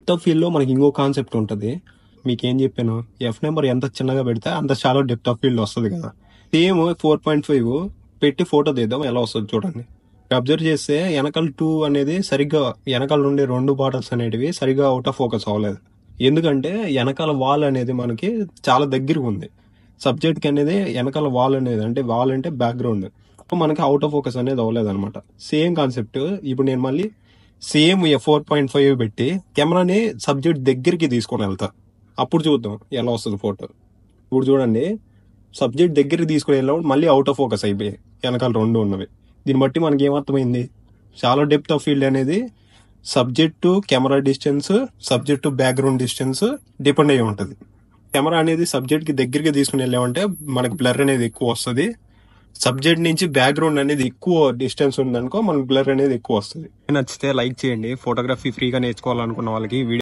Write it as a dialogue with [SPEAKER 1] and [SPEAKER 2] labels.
[SPEAKER 1] Depth of field లో మనకి ఇంకో కాన్సెప్ట్ ఉంటుంది. మీకేం చెప్పాను, ఎఫ్ నెంబర్ ఎంత చిన్నగా పెడితే అంత చాలా డెప్త్ ఆఫ్ ఫీల్డ్ వస్తుంది కదా. సేమ్ 4.5 పెట్టి ఫోటో తీద్దాం ఎలా వస్తుంది చూడండి. అబ్జర్వ్ చేస్తే వెనకాల 2 అనేది సరిగ్గా, వెనకాల ఉండే 2 బాటల్స్ అనేటివి సరిగ్గా అవుట్ ఆఫ్ ఫోకస్ అవ్వలేదు. ఎందుకంటే వెనకాల వాల్ అనేది మనకి చాలా దగ్గరగా ఉంది. సబ్జెక్ట్ కి అనేది వెనకాల వాల్ అనేది, అంటే వాల్ అంటే బ్యాక్గ్రౌండ్, మనకి అవుట్ ఆఫ్ ఫోకస్ అనేది అవ్వలేదు అనమాట. సేమ్ కాన్సెప్ట్ ఇప్పుడు నేను మళ్ళీ సేమ్ 4.5 పెట్టి కెమెరాని సబ్జెక్ట్ దగ్గరికి తీసుకొని వెళ్తా, అప్పుడు చూద్దాం ఎలా వస్తుంది ఫోటో. ఇప్పుడు చూడండి, సబ్జెక్ట్ దగ్గరికి తీసుకుని వెళ్ళినప్పుడు మళ్ళీ అవుట్ ఆఫ్ ఫోకస్ అయిపోయాయి వెనకాల 2 ఉన్నవి. దీన్ని బట్టి మనకి ఏమర్థమైంది, చాలా డెప్త్ ఆఫ్ ఫీల్డ్ అనేది subject to camera distance, subject to background distance depend అయ్యి ఉంటుంది. కెమెరా అనేది సబ్జెక్ట్ కి దగ్గరికి తీసుకుని వెళ్ళామంటే మనకి బ్లర్ అనేది ఎక్కువ వస్తుంది. సబ్జెక్ట్ నుంచి బ్యాక్గ్రౌండ్ అనేది ఎక్కువ డిస్టెన్స్ ఉందనుకో మనకి బ్లర్ అనేది ఎక్కువ వస్తుంది. నచ్చితే లైక్ చేయండి. ఫోటోగ్రఫీ ఫ్రీగా నేర్చుకోవాలనుకున్న వాళ్ళకి వీడియో